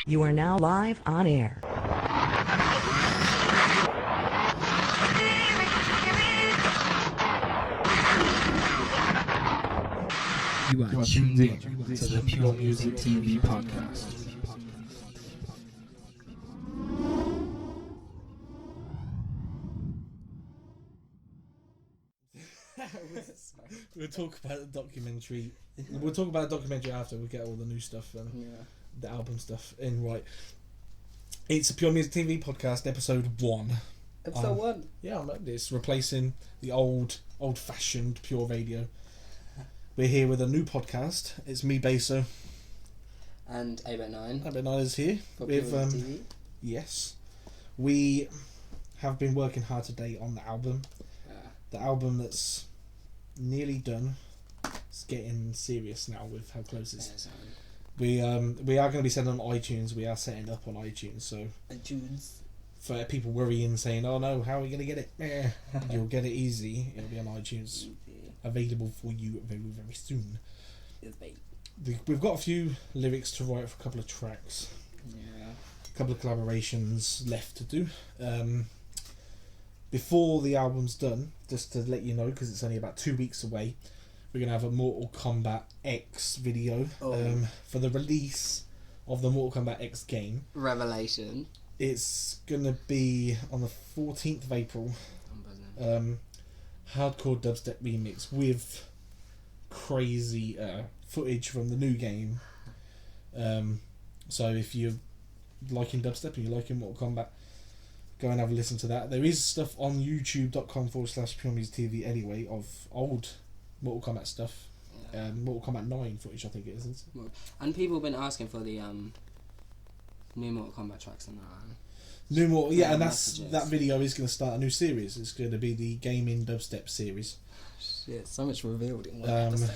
You are now live on air. You are tuned in to the Pure Music TV Podcast. We'll talk about the documentary. We'll talk about the documentary after we get all the new stuff and the album stuff in. Right, it's a Pure Music TV Podcast, episode 1. Episode 1. Yeah, I'm like this, replacing the old-fashioned Pure Radio. We're here with a new podcast. It's me, Bass-O, And Abec9. Abec9 is here For with TV. yes. We have been working hard today on the album. The album that's nearly done. It's getting serious now with how close it is. We are going to be sending on iTunes. We are setting up on iTunes. So iTunes. for people worrying, saying, "Oh no, how are we going to get it?" You'll get it easy. It'll be on iTunes, available for you very, very soon. We've got a few lyrics to write for a couple of tracks. Yeah. A couple of collaborations left to do. Before the album's done, just to let you know, because it's only about 2 weeks away, we're going to have a Mortal Kombat X video for the release of the Mortal Kombat X game. Revelation. It's going to be on the 14th of April. Hardcore dubstep remix with crazy footage from the new game. So if you're liking dubstep and you're liking Mortal Kombat, go and have a listen to that. There is stuff on youtube.com/PureMusicTV anyway of old Mortal Kombat stuff. Mortal Kombat 9 footage, I think it is. And people have been asking for the new Mortal Kombat tracks and that. New Mortal, yeah, and messages. that video is going to start a new series. It's going to be the Gaming Dubstep series. Shit, so much revealed in one Um, episode.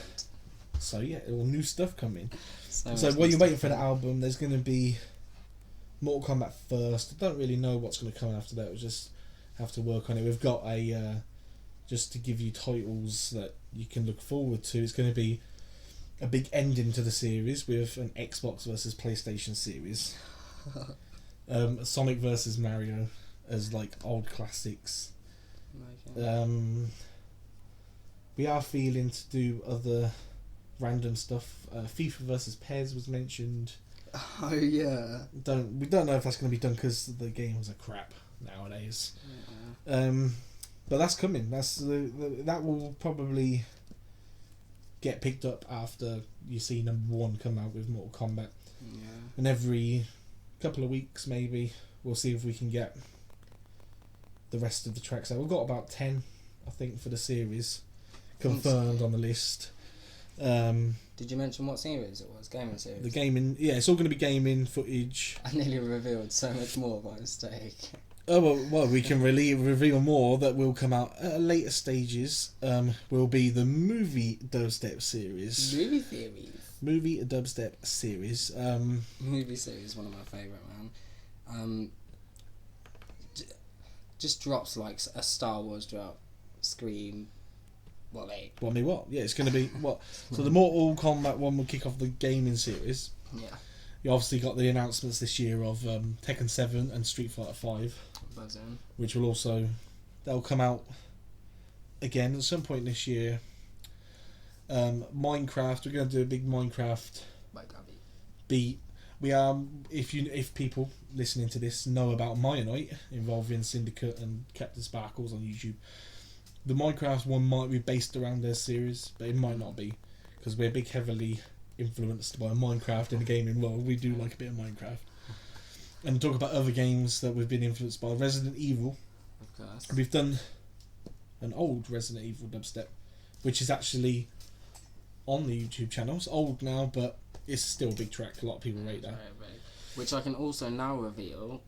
So yeah, all new stuff coming. So So much while new you're waiting stuff. for the album, there's going to be Mortal Kombat first. I don't really know what's going to come after that. We'll just have to work on it. We've got a just to give you titles that you can look forward to. It's going to be a big ending to the series with an Xbox versus PlayStation series. Sonic versus Mario as like old classics. Okay. We are feeling to do other random stuff. FIFA versus PES was mentioned. Oh yeah. We don't know if that's going to be done because the games are crap nowadays. But that's coming. That will probably get picked up after you see number 1 come out with Mortal Kombat. Yeah. And every couple of weeks maybe we'll see if we can get the rest of the tracks out. We've got about 10, I think, for the series confirmed on the list. Did you mention what series it was? Gaming series? The gaming, yeah, it's all going to be gaming footage. I nearly revealed so much more by mistake. Oh well, we can reveal more that will come out at later stages. Will be the movie dubstep series. Movie series. Movie dubstep series. Movie series, one of my favourite, man. Just drops like a Star Wars drop, Scream. What? Yeah, it's going to be what? So the Mortal Kombat one will kick off the gaming series. Yeah. You obviously got the announcements this year of Tekken 7 and Street Fighter 5, Buzzing. which will also they'll come out again at some point this year. Minecraft, we're going to do a big Minecraft By Gabby. beat. We are, if people listening to this know about Mionite involving Syndicate and Captain Sparkles on YouTube, the Minecraft one might be based around their series, but it might not be, because we're big heavily influenced by Minecraft in the gaming world. We do like a bit of Minecraft. And talk about other games that we've been influenced by. Resident Evil. Of course. We've done an old Resident Evil dubstep, which is actually on the YouTube channel. It's old now, but it's still a big track. A lot of people rate that. Which I can also now reveal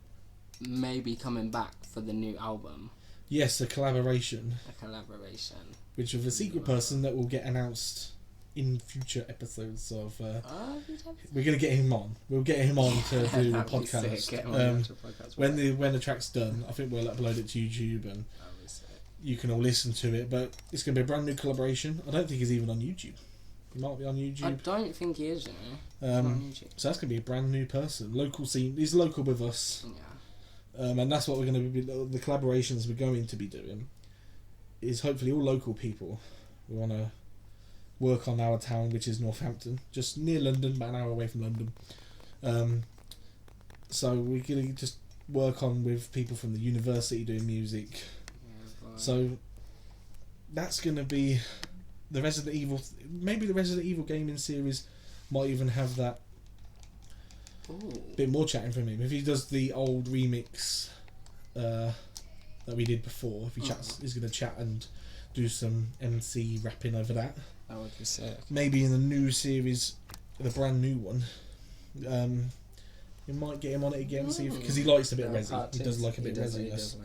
may be coming back for the new album. Yes, a collaboration. A collaboration. Which of a secret person that will get announced in future episodes of. We're gonna get him on. We'll get him on to do the podcast. When the track's done, I think we'll upload it to YouTube and you can all listen to it. But it's gonna be a brand new collaboration. I don't think he's even on YouTube. He might be on YouTube. I don't think he is, you know. So that's going to be a brand new person. Local scene. He's local with us. Yeah. And that's what we're going to be... The collaborations we're going to be doing is hopefully all local people. We want to work on our town, which is Northampton. Just near London, about an hour away from London. So we're going to just work on with people from the university doing music. Yeah, so that's going to be the Resident Evil. Maybe the Resident Evil gaming series might even have that bit more chatting from him. If he does the old remix that we did before, if he chats, he's going to chat and do some MC rapping over that. That would be sick. Maybe in the new series, the brand new one, we might get him on it again, see because he likes a bit of Resi. He does like a bit of Resi.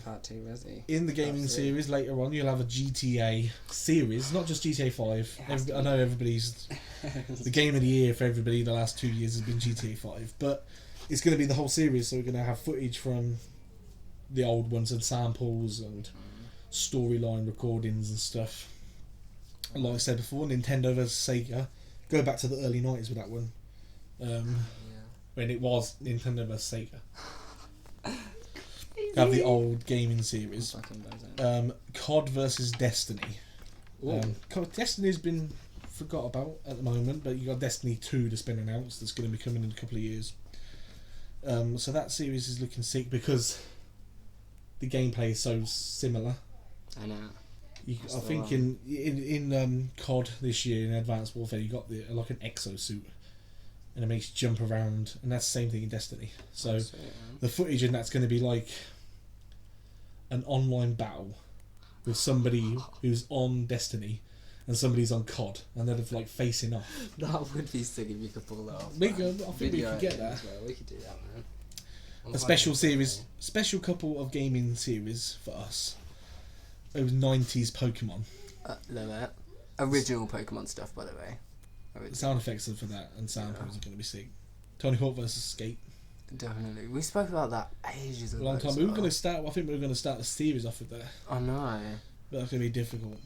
Part 2 Resi. In the gaming series later on, you'll have a GTA series, not just GTA 5. I know everybody's the game of the year for everybody. The last 2 years has been GTA 5, but it's going to be the whole series. So we're going to have footage from the old ones and samples and storyline recordings and stuff. And like I said before, Nintendo versus Sega. Go back to the early 90s with that one. When it was Nintendo vs Sega. Have the old gaming series. COD versus Destiny. Destiny's been forgot about at the moment, but you got Destiny 2 that's been announced. That's going to be coming in a couple of years. So that series is looking sick because the gameplay is so similar. I know. I think in COD this year in Advanced Warfare you got like an exosuit. And it makes you jump around, and that's the same thing in Destiny. So the footage in that's going to be like an online battle with somebody who's on Destiny and somebody's on COD, and they're like facing off. That would be sick if you could pull that off. I think we could get that. Well. We could do that, man. A special series, special couple of gaming series for us. It was 90s Pokemon. Love it. Original Pokemon stuff, by the way. The sound effects for that and samples are going to be sick. Tony Hawk versus Skate. Definitely. We spoke about that ages ago. A long time. We were going to start. I think we were going to start the series off with that. I know. But that's going to be difficult.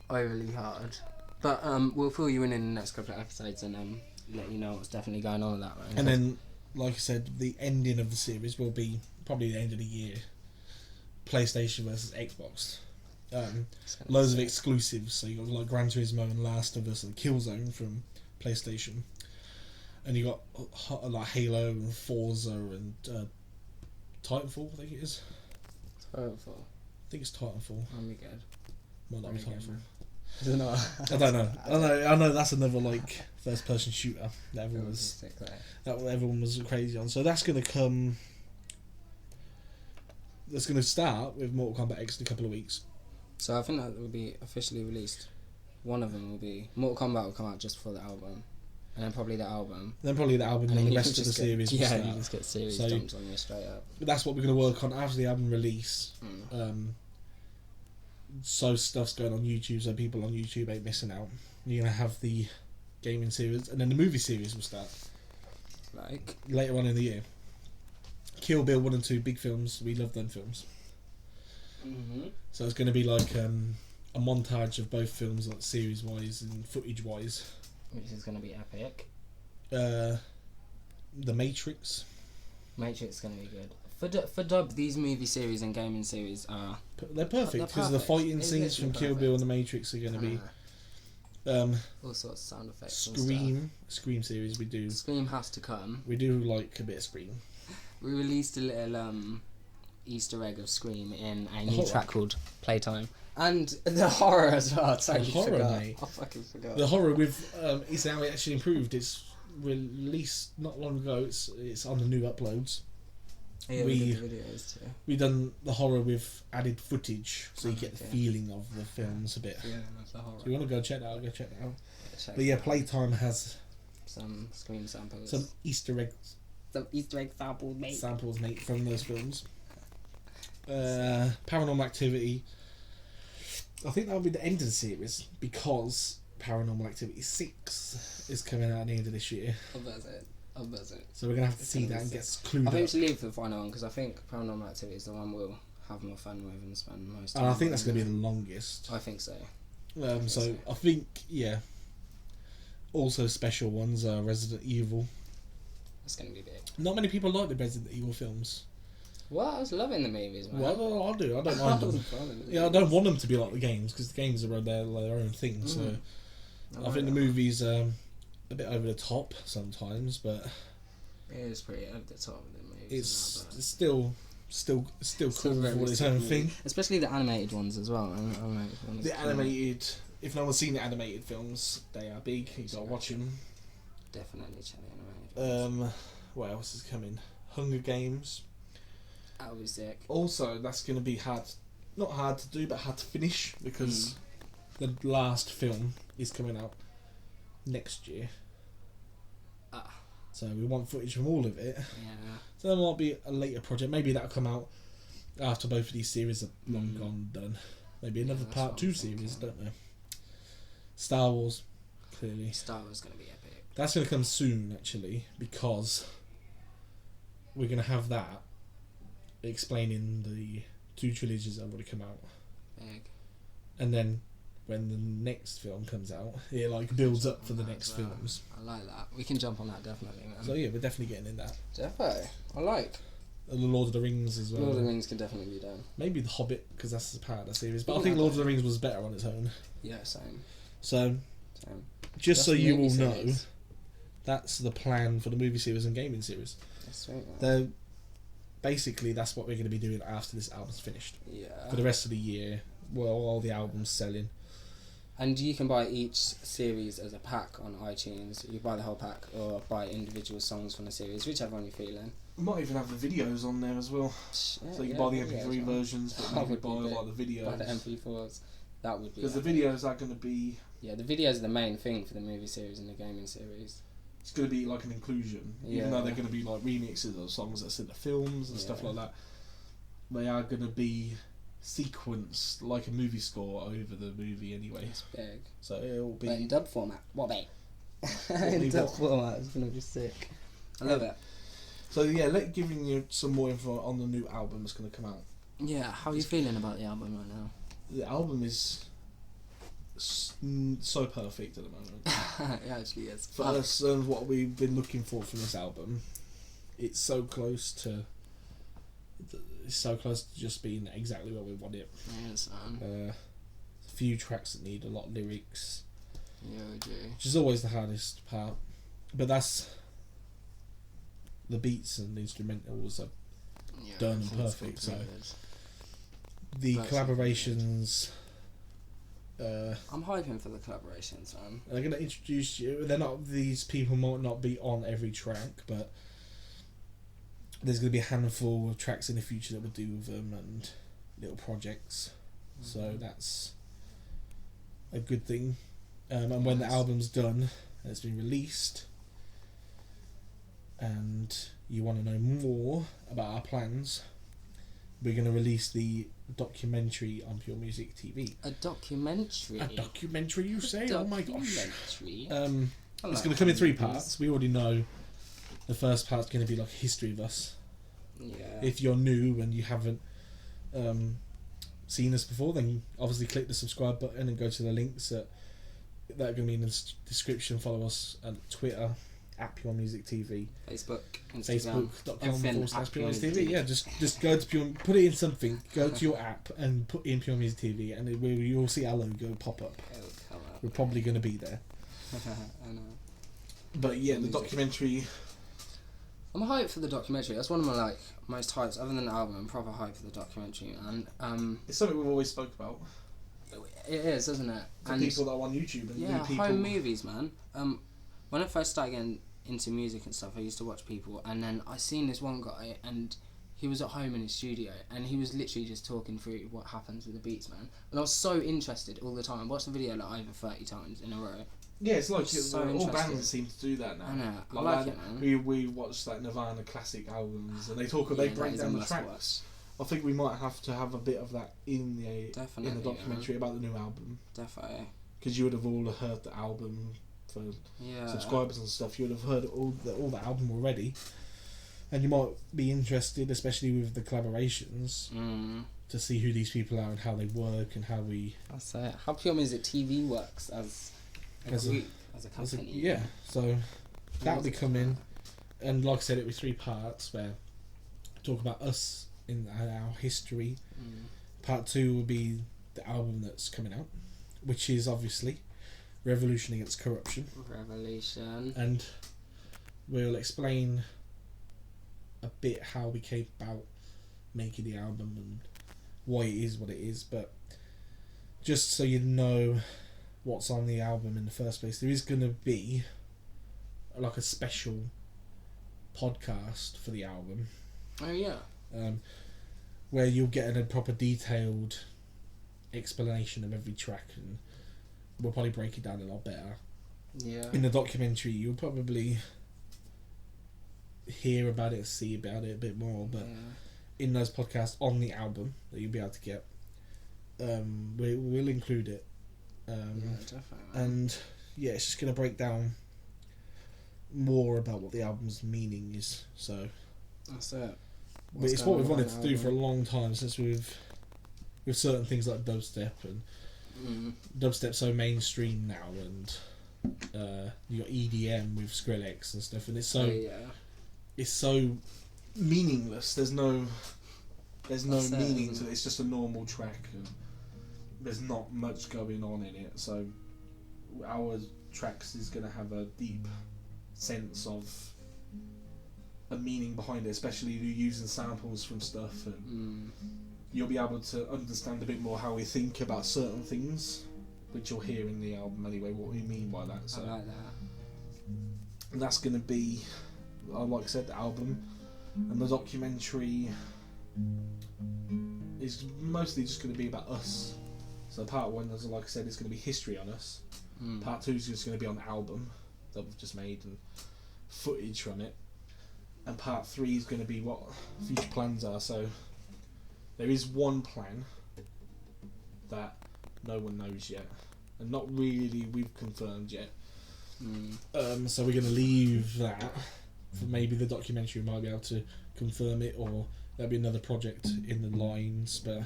Overly hard. But we'll fill you in the next couple of episodes and let you know what's definitely going on with that. Right? And then, like I said, the ending of the series will be probably the end of the year. PlayStation versus Xbox. Loads of exclusives, so you got like Gran Turismo and Last of Us and Killzone from PlayStation, and you got like Halo and Forza and Titanfall. I think it is. Titanfall. I think it's Titanfall. That'll be good. Might not be Titanfall. I don't know. I don't know. I know that's another like first-person shooter that everyone was crazy on. So that's going to come. That's going to start with Mortal Kombat X in a couple of weeks. So I think that will be officially released. One of them will be Mortal Kombat will come out just for the album, and then probably the album. And then the rest of the series. You just get series dumped on you straight up. But that's what we're going to work on after the album release. So stuff's going on YouTube, so people on YouTube ain't missing out. You're going to have the gaming series, and then the movie series will start. Like later on in the year. Kill Bill 1 and 2, big films. We love them films. So it's going to be like a montage of both films, like series wise and footage wise. Which is going to be epic. The Matrix. Matrix is going to be good. For dub, these movie series and gaming series are... They're perfect because the fighting scenes from Kill Bill and the Matrix are going to be... all sorts of sound effects. Scream series we do. Scream has to come. We do like a bit of Scream. We released a little Easter egg of Scream in a new track called Playtime. And the horror as well. Totally forgot. Mate. I fucking forgot. The horror with it's now actually improved. It's released not long ago. It's on the new uploads. Yeah, we did the videos too. We done the horror with added footage, so you get the feeling of the films a bit. Yeah, that's the horror. So you want to go check that out? Go check that out. Yeah, but yeah, Playtime has some Scream samples. Some Easter eggs. Some Easter egg samples, mate. From those films. Paranormal Activity. I think that'll be the end of the series because Paranormal Activity 6 is coming out at the end of this year. I'll buzz it. So we're going to have to see that and get clued up. I think to leave for the final one because I think Paranormal Activity is the one we'll have more fun with and spend most time. And I think that's going to be the longest. I think so. So I think, yeah. Also special ones are Resident Evil. That's gonna be big. Not many people like the Resident Evil films. What? I was loving the movies, man. Well, I do. I don't mind them. Yeah, I don't want them to be like the games because the games are their own thing. So I think the movies are a bit over the top sometimes, but it is pretty over the top with the movies. It's still cool for its own thing. Especially the animated ones as well. The animated, if no one's seen the animated films, they are big. You gotta watch them. Definitely check the animated ones. What else is coming? Hunger Games. That would be sick. Also, that's going to be not hard to do, but hard to finish because the last film is coming out next year. So we want footage from all of it. Yeah. So there might be a later project. Maybe that'll come out after both of these series are long gone done. Maybe another part 2 series. Don't know. Star Wars, clearly. Star Wars is going to be epic. That's going to come soon, actually, because we're going to have that explaining the 2 trilogies that have already come out. Big. And then when the next film comes out, it like builds up for the next films. I like that. We can jump on that definitely, man. So yeah, we're definitely getting in that. Defo. I like. And the Lord of the Rings as well. Lord of the Rings can definitely be done. Maybe The Hobbit, because that's the part of the series. But I think Lord of the Rings was better on its own. Yeah, same. So, just so you all know, that's the plan for the movie series and gaming series. That's sweet, man. Basically, that's what we're going to be doing after this album's finished. Yeah. For the rest of the year, well, all the albums selling. And you can buy each series as a pack on iTunes. You buy the whole pack or buy individual songs from the series, whichever one you're feeling. We might even have the videos on there as well. Yeah, So you buy the MP3 versions, but maybe buy like the videos. Buy the MP4s. That would be. Because the videos are going to be. Yeah, the videos are the main thing for the movie series and the gaming series. It's going to be like an inclusion, even though they're going to be like remixes of songs that's in the films and stuff like that. They are going to be sequenced like a movie score over the movie anyway. It's big. So it'll be. But in dub format. What, mate? In dub format, it's going to be sick. I love it. So yeah, giving you some more info on the new album that's going to come out. Yeah, how are you feeling about the album right now? The album is so perfect at the moment. It actually is. For us and what we've been looking for from this album, it's so close to just being exactly what we want it. Yes, a few tracks that need a lot of lyrics. Yeah, we do. Which is always the hardest part, but that's the beats and the instrumentals are done and perfect. So the collaborations. I'm hoping for the collaborations, man. They're going to introduce you. These people might not be on every track, but there's going to be a handful of tracks in the future that we'll do with them and little projects. So that's a good thing. And when the album's done and it's been released, and you want to know more about our plans, we're going to release the documentary on Pure Music TV. A documentary? A documentary, you say? Oh my gosh. It's going to come in 3 parts. We already know the first part's going to be like history of us. Yeah. If you're new and you haven't seen us before, then obviously click the subscribe button and go to the links that are going to be in the description. Follow us on Twitter at PureMusicTV, Facebook, Instagram, Facebook.com/PureMusicTV. Yeah, just go to Pure, put it in something, go to your app and put in PureMusicTV, and you'll see our logo pop up. It'll come up. We're probably going to be there. I know. But yeah, the documentary. I'm hyped for the documentary. That's one of my most hypes, other than the album. I'm proper hyped for the documentary, and it's something we've always spoke about. It is, isn't it? For people that are on YouTube and new people. Home movies, man. When I first started getting into music and stuff, I used to watch people, and then I seen this one guy, and he was at home in his studio, and he was literally just talking through what happens with the beats, man. And I was so interested all the time. I watched the video over 30 times in a row. Yeah, it's like all bands seem to do that now. I know. I like it, man. We watch Nirvana classic albums, and they break down the tracks. I think we might have to have a bit of that in the documentary about the new album. Definitely. Because you would have all heard the album for subscribers and stuff. You would have heard all the album already, and you might be interested, especially with the collaborations, to see who these people are and how they work and how we. How Pure Music TV works as as a company. Yeah, so that'll be coming, and like I said, it'll be 3 parts where talk about us in our history. Part 2 will be the album that's coming out, which is obviously Revolution Against Corruption. Revolution. And we'll explain a bit how we came about making the album and why it is what it is, but just so you know what's on the album in the first place, there is going to be like a special podcast for the album. Oh yeah. Where you'll get a proper detailed explanation of every track, and we'll probably break it down a lot better. Yeah. In the documentary, you'll probably hear about it, see about it a bit more, but in those podcasts on the album that you'll be able to get, we'll include it. Definitely. And yeah, it's just going to break down more about what the album's meaning is. So that's it. But it's what we've wanted to do for a long time, since with certain things like dubstep, and dubstep's so mainstream now, and you got EDM with Skrillex and stuff, and it's so meaningless. There's no meaning to it. It's just a normal track, and there's not much going on in it. So our tracks is going to have a deep sense of a meaning behind it, especially using samples from stuff, and you'll be able to understand a bit more how we think about certain things, which you'll hear in the album anyway, what we mean by that. So I like that. And that's going to be, like I said, the album, and the documentary is mostly just going to be about us. So part 1, as like I said, is going to be history on us. Part 2 is just going to be on the album that we've just made and footage from it. And part 3 is going to be what future plans are. So there is one plan that no one knows yet, and not really we've confirmed yet. So we're going to leave that for maybe the documentary. We might be able to confirm it, or there'll be another project in the lines. But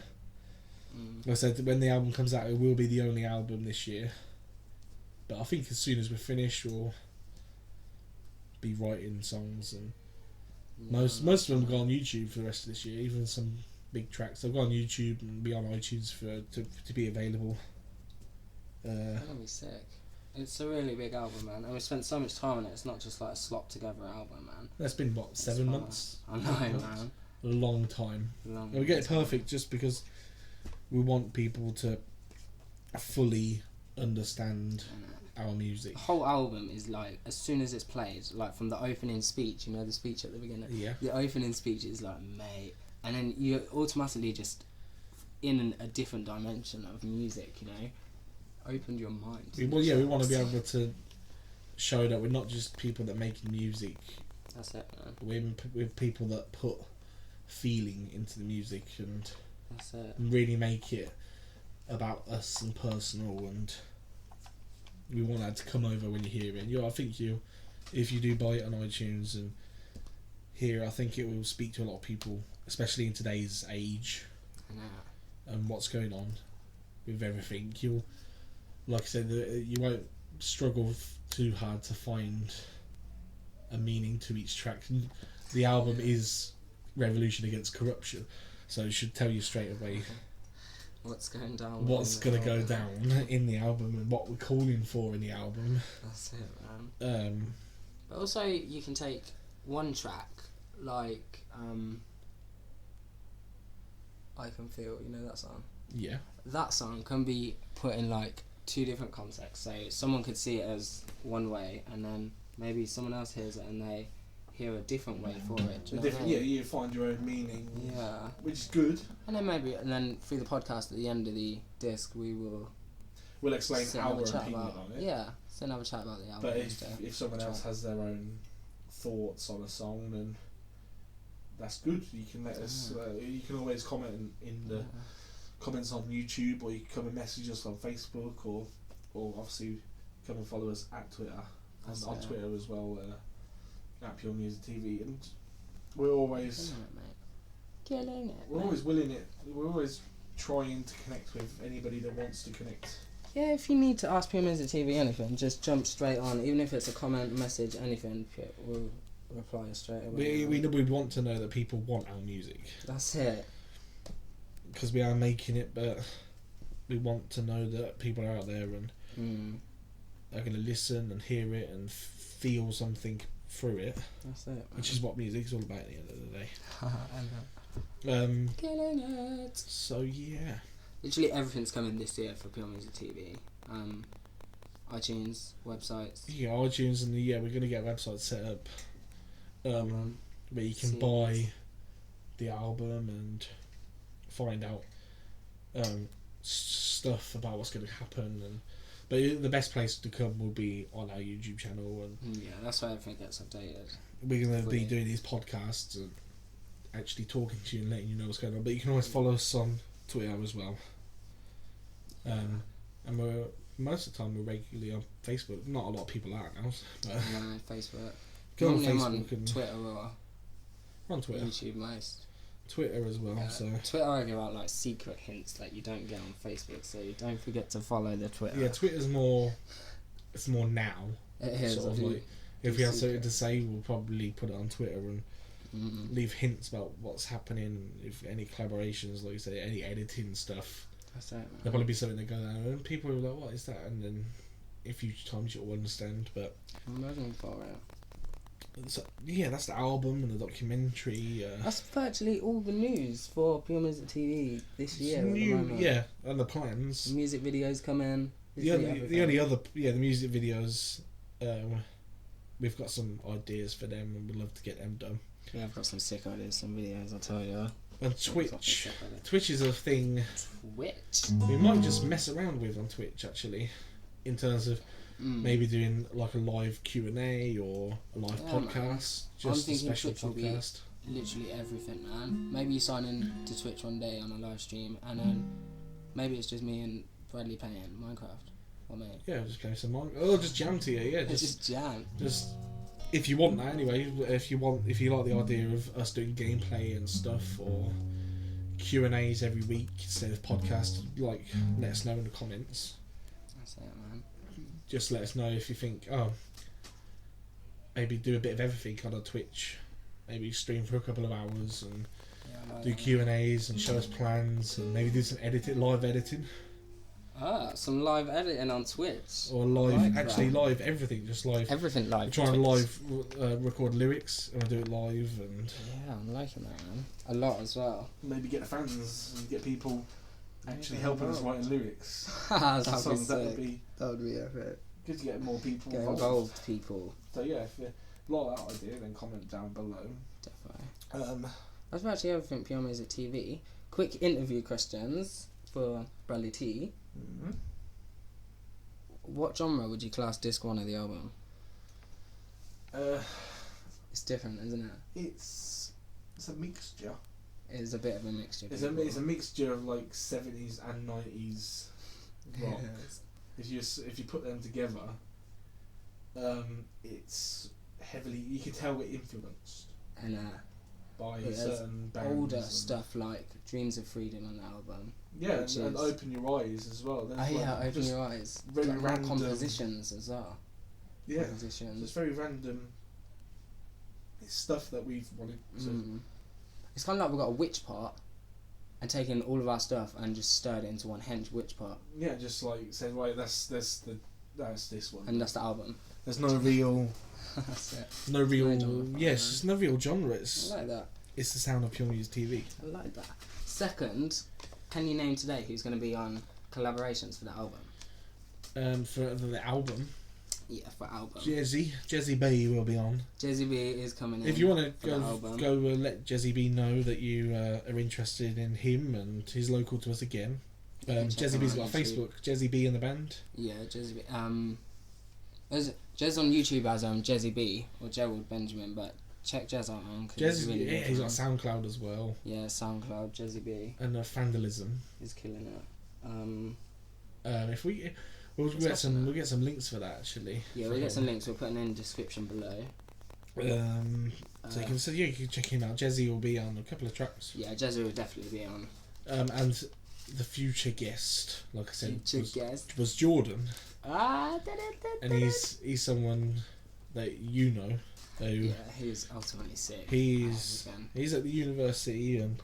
like I said, when the album comes out, it will be the only album this year. But I think as soon as we're finished, we'll be writing songs, and most of them go on YouTube for the rest of this year. Even some big tracks, they'll go on YouTube and be on iTunes to be available. That'll be sick. It's a really big album, man, and we spent so much time on it. It's not just like a slop together album, man. That's been what, 7 months? I know, man. A long time. And we get it perfect just because we want people to fully understand our music. The whole album is like, as soon as it's played, like from the opening speech, you know, the speech at the beginning. Yeah. The opening speech is like, mate, and then you're automatically just in a different dimension of music, you know. Opened your mind. We want to be able to show that we're not just people that make music. That's it, man. We're people that put feeling into the music, and that's it. Really make it about us and personal, and we want that to come over when you hear it. I think if you do buy it on iTunes and hear, I think it will speak to a lot of people, especially in today's age. I know. And what's going on with everything. You'll, like I said, you won't struggle too hard to find a meaning to each track. The album is Revolution Against Corruption, so it should tell you straight away what's going down. What's going to go down in the album, and what we're calling for in the album. That's it, man. But also, you can take one track, like I Can Feel, you know that song? Yeah. That song can be put in like 2 different contexts. So someone could see it as one way, and then maybe someone else hears it and they hear a different way for it. Do you know what I mean? Yeah, you find your own meaning. Yeah. Which is good. And then through the podcast at the end of the disc, we'll explain our opinion on it. Yeah, so have a chat about the album. But if someone else has their own thoughts on a song, then that's good. You can let us. You can always comment in the comments on YouTube, or you can come and message us on Facebook, or obviously come and follow us at Twitter, on Twitter as well, at PureMusicTV, and we're always killing it. We're always willing it. We're always trying to connect with anybody that wants to connect Yeah, if you need to ask Pure Music TV anything, just jump straight on. Even if it's a comment, message, anything, we'll reply straight away. We want to know that people want our music. That's it. Because we are making it, but we want to know that people are out there and are going to listen and hear it and feel something through it. That's it. Man. Which is what music's all about at the end of the day. Killing it. So yeah. Literally everything's coming this year for Pure Music TV. iTunes, websites. Yeah, iTunes, and we're going to get a website set up where you can buy the album and find out stuff about what's going to happen. But the best place to come will be on our YouTube channel, and yeah, that's where everything gets updated. we're going to be doing these podcasts and actually talking to you and letting you know what's going on. But you can always follow us on Twitter as well. And most of the time we're regularly on Facebook. Not a lot of people are now. But No, Facebook. go on Normally I'm Facebook on and Twitter or on Twitter. YouTube most. Twitter as well. So Twitter I give out like secret hints that you don't get on Facebook, so you don't forget to follow the Twitter. yeah, Twitter's more. It's more now. It is. Sort of like, if we have something to say, we'll probably put it on Twitter and leave hints about what's happening. If any collaborations, like you say, any editing stuff. That's it, man. There'll probably be something that goes on, and people are like, "What is that?" And then, in future times, you'll understand. But I'm looking for it. so, yeah, that's the album and the documentary. That's virtually all the news for Pure Music TV this year. Some at the new, moment. yeah, and the plans. The music videos come in. The only other the music videos. We've got some ideas for them, and we'd love to get them done. Yeah, I've got some sick ideas, some videos. I'll tell you. And Twitch is a thing. Twitch. We might just mess around with on Twitch actually, in terms of maybe doing like a live Q&A or a live podcast, just a special podcast. Literally everything, man. Maybe you sign in to Twitch one day on a live stream, and then maybe it's just me and Bradley playing Minecraft, or me. Yeah, just play some Minecraft. Oh, just jam to you. Yeah, Just jam. Just if you want that anyway. If you like the idea of us doing gameplay and stuff, or Q&As every week instead of podcast, like let us know in the comments. That's it, man. Just let us know if you think, maybe do a bit of everything on our Twitch. Maybe stream for a couple of hours and do Q&As and show us plans, and maybe do some live editing. Some live editing on Twitch. Or live everything, just live. Everything live. We're trying to live record lyrics and do it live, and yeah, I'm liking that, man. A lot as well. maybe get the fans and get people actually helping us writing lyrics. That would be epic. Good to get more people Get involved, people. So yeah, if you like that idea, then comment down below. Definitely. That's actually everything Pure Music TV. Quick interview questions for Bradley T. Mm-hmm. What genre would you class disc 1 of the album? It's different, isn't it? It's a mixture. It's a bit of a mixture. It's a mixture of like 70s and 90s rock. If you put them together, it's heavily. You can tell we're influenced And by certain bands. older stuff like Dreams of Freedom on the album. Yeah, and Open Your Eyes as well. Open Your Eyes. Very like random compositions as well. Yeah, compositions. so it's very random. It's stuff that we've wanted to. It's kind of like we've got a witch part, and taken all of our stuff and just stirred it into one hench witch part. Yeah, just like say, right, that's this one, and that's the album. There's no real. That's it. No real. genre, Yes, it's no real genre. It's I like that. It's the sound of Pure Music TV. I like that. Second, can you name today who's going to be on collaborations for the album? For the album. Yeah, for album. Jezzy B will be on. Jezzy B is coming in. If you want to go let Jezzy B know that you are interested in him, and he's local to us again. Jezzy B's got a Facebook. Jezzy B in the band. Yeah, Jezzy B. There's Jez on YouTube as Jezzy B or Gerald Benjamin, but check Jez out, man. Jez, really he's got SoundCloud as well. Yeah, SoundCloud, Jezzy B. And Vandalism. He's killing it. If we'll get some links for that actually. Yeah, we'll get some links. We'll put them in the description below. So you can check him out. Jezzy will be on a couple of tracks. Yeah, Jezzy will definitely be on. And the future guest, like I said, was Jordan. And he's someone that you know. Who, yeah, he's ultimately sick. He's at the university, and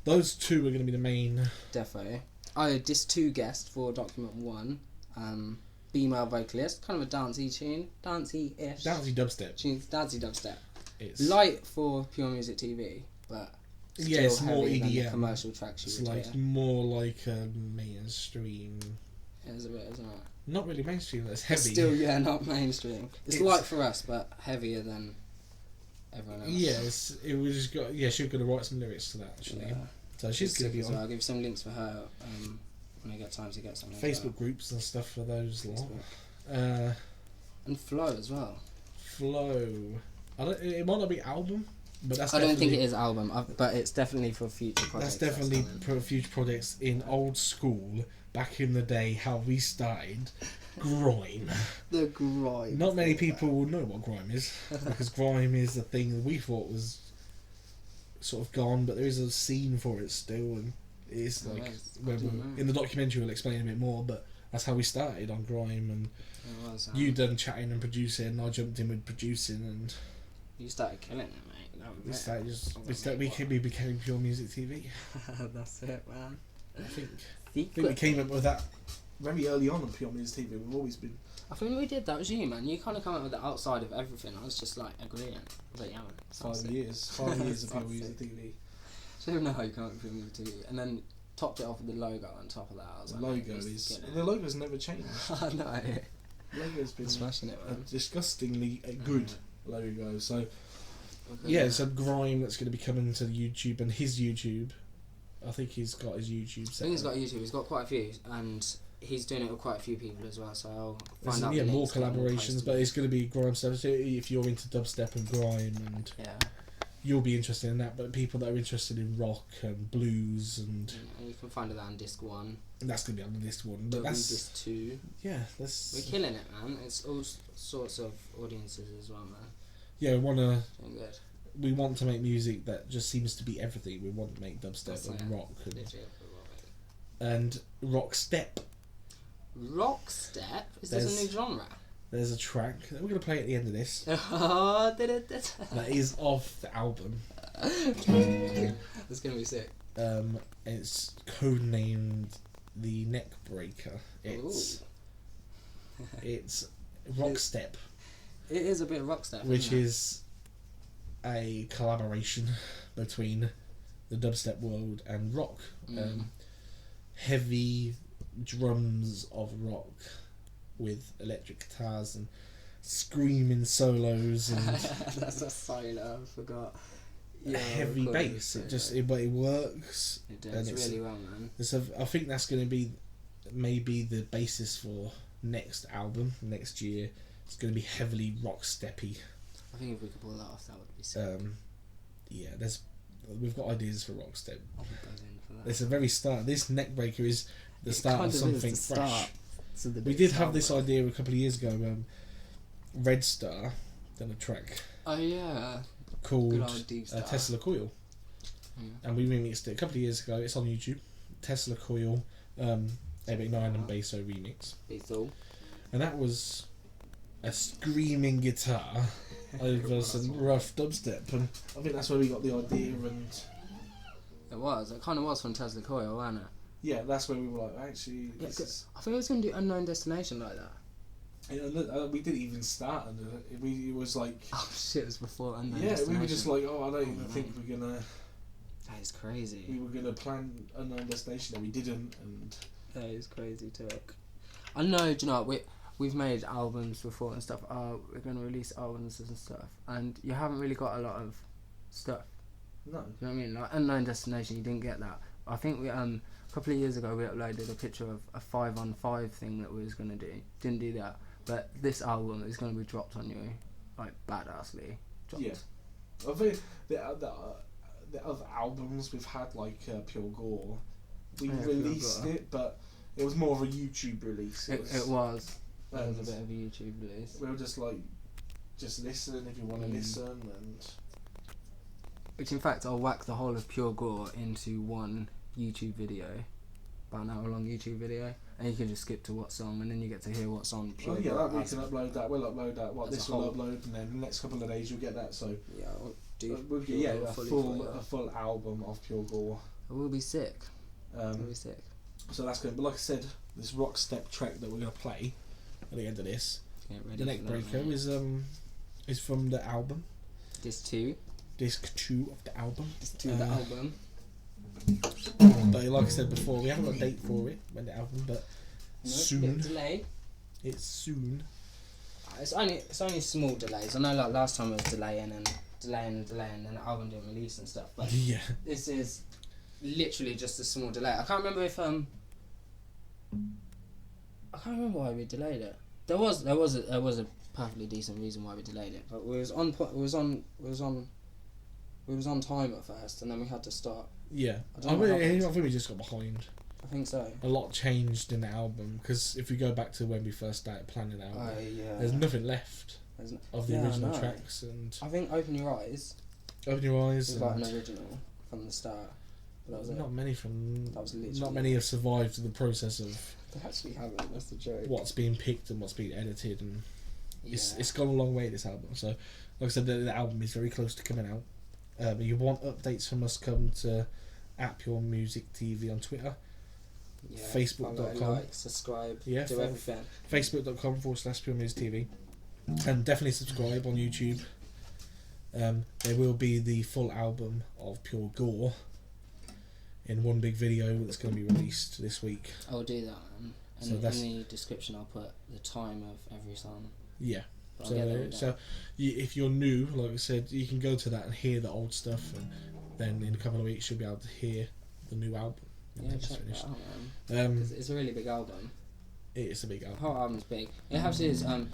those two are going to be the main. Defo. Just two guests for document 1. Female vocalist, kind of a dancey-ish. Dancey dubstep. Dancey dubstep. It's light for Pure Music TV, but still it's more heavy than the EDM. commercial tracks you It's would like hear. more like mainstream. Yeah, it's a bit, isn't it? Not really mainstream. That's It's heavy. still, yeah, not mainstream. It's light for us, but heavier than everyone else. Yes, it was just got. Yeah, she was going to write some lyrics to that actually. Yeah. So she's going to be as on well. I'll give some links for her when I get time to get something. Facebook groups and stuff for those lot. And Flow as well. Flow. It might not be album, but that's. I don't think it is album, but it's definitely for future projects. That's definitely for future projects in old school. Back in the day, how we started, grime. The grime. Not many people will know what grime is, because grime is the thing that we thought was sort of gone, but there is a scene for it still, and it's like in the documentary we'll explain a bit more, but that's how we started on grime, and you done chatting and producing, and I jumped in with producing, and you started killing it, mate. That was we became Pure Music TV. That's it, man. I think we came up with that very early on Pure Music TV. We've always been. I think we did. That was you, man. You kind of come up with the outside of everything. I was just like agreeing. I was like, yeah, man. 5 years. 5 years of Pure Music TV. I don't know how you come up with Pure Music TV, and then topped it off with the logo on top of that. I was The logo's never changed. I know. The logo's been smashing it, man. Disgustingly good logo. So it's a grime that's going to be coming to YouTube and his YouTube. I think he's got his YouTube set. I think he's got YouTube. He's got quite a few, and he's doing it with quite a few people as well. So I'll find out. Yeah, more collaborations, but it's going to be grime stuff. So if you're into dubstep and grime, and you'll be interested in that. But people that are interested in rock and blues, and you can find it on disc 1. And that's going to be on disc 1. But that's disc 2. Yeah, we're killing it, man. It's all sorts of audiences as well, man. Yeah, Doing good. We want to make music that just seems to be everything. We want to make dubstep and rock and rock step. Rock step? Is this a new genre? There's a track that we're going to play at the end of this. Oh, that is off the album. It's going to be sick. It's codenamed The Neck Breaker. It's rock step. It is a bit of rock step, which is a collaboration between the dubstep world and rock. Heavy drums of rock with electric guitars and screaming solos and that's a solo, I forgot. A heavy bass. But it works. It does really well, man. I think that's going to be maybe the basis for next album next year. It's going to be heavily rock steppy. I think if we could pull that off, that would be sick. We've got ideas for rock step. It's a very start. This neck breaker is the start of something fresh. We did have this idea a couple of years ago. Red Star done a track. Oh yeah. Called Tesla Coil, and we remixed it a couple of years ago. It's on YouTube. Tesla Coil, Abec9 Bass-O remix. And that was a screaming guitar over some rough dubstep, and I think that's where we got the idea. And it kind of was from Tesla Coil, wasn't it? Yeah, that's where we were like, actually. I think I was going to do Unknown Destination like that. We didn't even start, and it was like, oh shit, it was before Unknown Destination. We were just like, I don't even think we're gonna. That is crazy. We were gonna plan Unknown Destination, and we didn't, and that is crazy too. I know, do you know what, we've made albums before and stuff. We're gonna release albums and stuff, and you haven't really got a lot of stuff. No. Do you know what I mean? Like Unknown Destination, you didn't get that. I think we a couple of years ago we uploaded a picture of a 5-on-5 thing that we was gonna do. Didn't do that. But this album is going to be dropped on you, like badassly. Dropped. Yeah, I think the other albums we've had, like Pure Gore, we released it, but it was more of a YouTube release. It was a bit of a YouTube release. We were just like, just listen if you want to listen, and which in fact I'll whack the whole of Pure Gore into one YouTube video, about an hour long YouTube video, and you can just skip to what song, and then you get to hear what's on Pure. Oh yeah, we can upload that. We'll upload that. This will upload, and then the next couple of days you'll get that. So yeah, we'll do. A full album of Pure Gore. It will be sick. It'll be sick. So that's good. But like I said, this rock step track that we're gonna play at the end of this, the neck breaker, is from the album. Disc 2 of the album. Disc 2 of the album. But like I said before, we haven't got a date for it when the album, but soon. Delay. It's soon. It's only small delays. I know, like last time it was delaying, and then the album didn't release and stuff. But yeah, this is literally just a small delay. I can't remember if I can't remember why we delayed it. There was a perfectly decent reason why we delayed it, but we was on time at first, and then we had to start. Yeah, I think we just got behind. I think so. A lot changed in the album, because if we go back to when we first started planning out, there's nothing left of the original tracks, and I think Open Your Eyes was like an original from the start. But that was not many from. That was literally not many have survived the process of. They actually haven't. That's the joke. What's being picked and what's being edited, and it's gone a long way, this album. So, like I said, the album is very close to coming out. But you want updates from us, come to @PureMusicTV on Twitter. Yeah, Facebook.com. Like, subscribe, do everything. Facebook.com/PureMusicTV. And definitely subscribe on YouTube. There will be the full album of Pure Gore in one big video that's going to be released this week. I'll do that. And so in the description I'll put the time of every song. Yeah. So if you're new, like I said, you can go to that and hear the old stuff, and then in a couple of weeks you'll be able to hear the new album. Yeah, check that out, man. It's a really big album. It is a big album. The whole album's big. It has to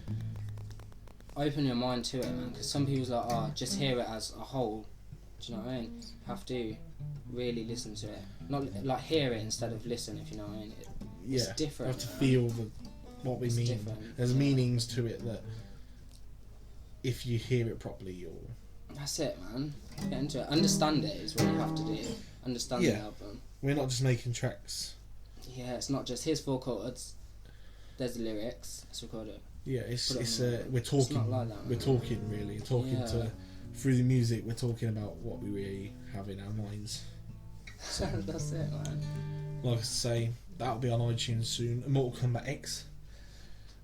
open your mind to it, man. Because some people's like, just hear it as a whole. Do you know what I mean? Have to really listen to it, not like hear it instead of listen. If you know what I mean. It's different. You have to feel what we mean. Different. There's meanings to it that if you hear it properly, you'll. That's it, man. Get into it. Understand it is what you have to do. Understand the album. We're not just making tracks. Yeah, it's not just here's 4 chords. There's the lyrics. Let's record it. Yeah, we're talking. It's not like that, we're talking really. To through the music. We're talking about what we really have in our minds. So, that's it, man. Like I say, that'll be on iTunes soon. Mortal Kombat X.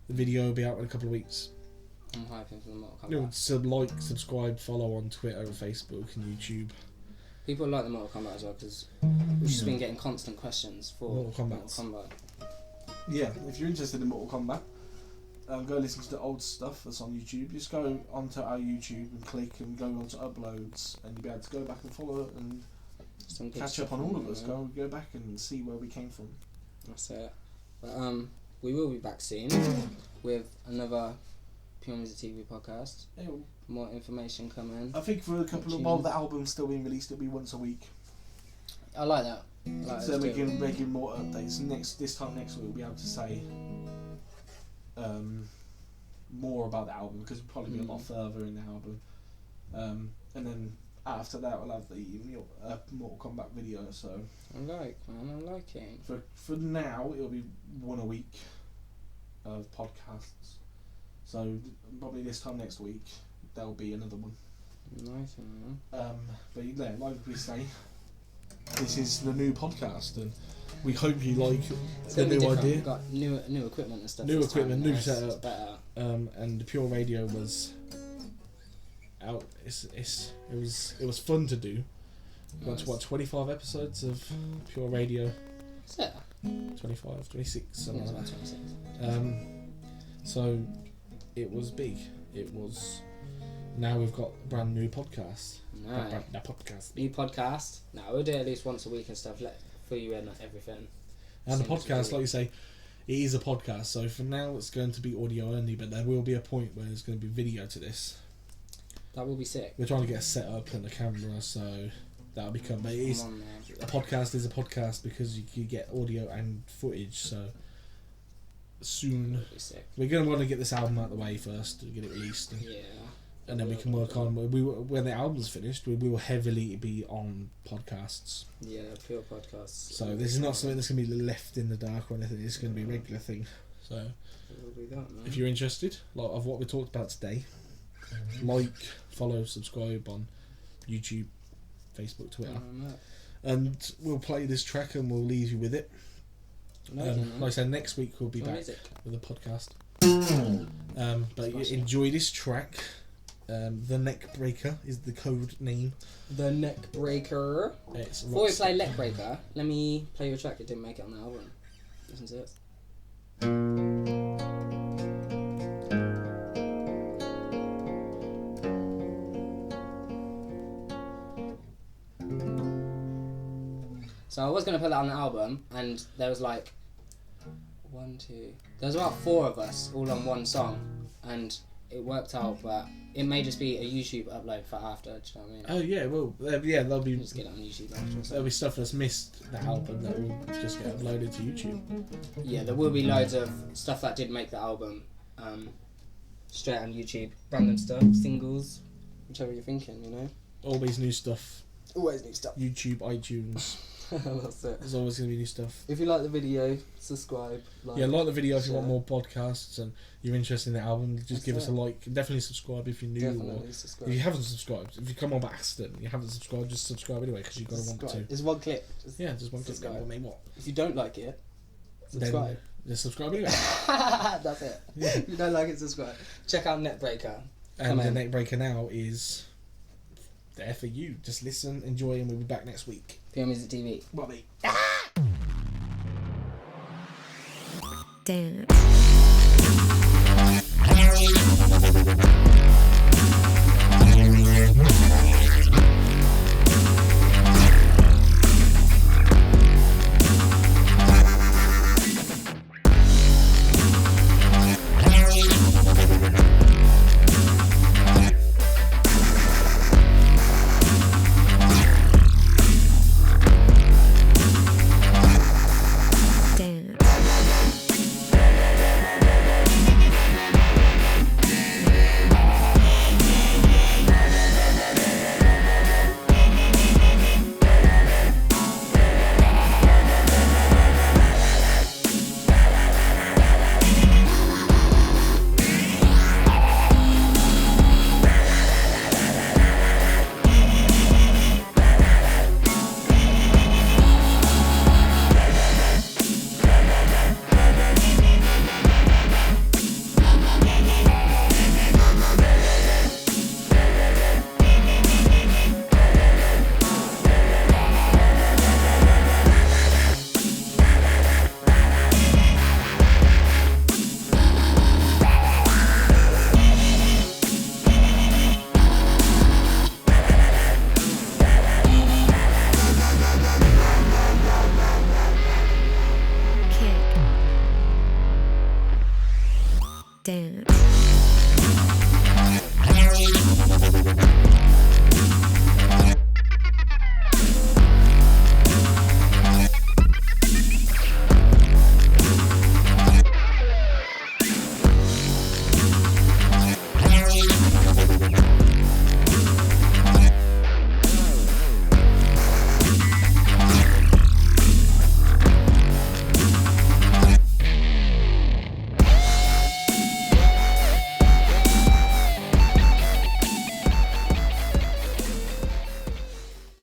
The video will be out in a couple of weeks. I'm hyping for the Mortal Kombat. Subscribe, follow on Twitter and Facebook and YouTube. People like the Mortal Kombat as well, because we've just been getting constant questions for Mortal Kombat. Yeah, if you're interested in Mortal Kombat, go listen to the old stuff that's on YouTube. Just go onto our YouTube and click and go onto uploads, and you'll be able to go back and follow it and catch up on all of us. Go back and see where we came from. That's it. But we will be back soon with another Pure Music TV podcast. Ew. More information coming. I think for a couple of while the album's still being released, it'll be once a week. I like that. So we can make more updates. This time next week we'll be able to say more about the album, because we'll probably be a lot further in the album. And then after that we'll have the Mortal Kombat video. So I'm liking. For now it'll be one a week of podcasts. So probably this time next week there'll be another one. Nice, man. But yeah, like we say, this is the new podcast, and we hope you like the new idea. We've got new equipment and stuff. New equipment, new setup. And the Pure Radio was out. It was fun to do. We got to 25 episodes of Pure Radio. Is it? 25, 26, something like that. 26. So it was big. It was. Now we've got a brand new podcast. New podcast. No, we'll do it at least once a week and stuff. Fill you in on everything. And the podcast, like you say, it is a podcast. So for now, it's going to be audio only, but there will be a point where there's going to be video to this. That will be sick. We're trying to get a setup and a camera, so that'll become. But it is a podcast is a podcast because you get audio and footage. So soon we're going to want to get this album out of the way first to get it released. And, And then we can work on when the album's finished. We will heavily be on podcasts. Yeah, pure podcasts. So this is not something that's going to be left in the dark or anything. It's going to be a regular thing. So It will be that, man. if you're interested, like of what we talked about today, like, follow, subscribe on YouTube, Facebook, Twitter, and we'll play this track and we'll leave you with it. Like I said, next week we'll be back with a podcast. But you enjoy this track. The Neck Breaker is the code name. The Neck Breaker. Before we play Neck Breaker, let me play your track that didn't make it on the album. Listen to it. So I was going to put that on the album, and there was like there's about 4 of us all on one song, and it worked out, but it may just be a YouTube upload for after, do you know what I mean? Oh yeah, well, yeah, there'll be Just get it on YouTube after. there'll be stuff that's missed the album that will just get uploaded to YouTube. Yeah, there will be loads of stuff that did make the album, straight on YouTube. Random stuff, singles, whichever you're thinking, you know? Always new stuff. Always new stuff. YouTube, iTunes. That's it. There's always going to be new stuff. If you like the video, subscribe. Yeah, like the video if you want share. more podcasts and you're interested in the album. Just That's give us a it. like. Definitely subscribe if you're new. Definitely Or subscribe. if you haven't subscribed, if you come on by accident and you haven't subscribed, just subscribe anyway because you've got to want to. It's one click. Yeah, just one click. subscribe. What name what? If you don't like it, subscribe. Then just subscribe anyway. That's it. Yeah. If you don't like it, subscribe. Check out Netbreaker. And the Neck Breaker now is there for you. Just listen, enjoy, and we'll be back next week. PureMusicTV. Bobby. Dance.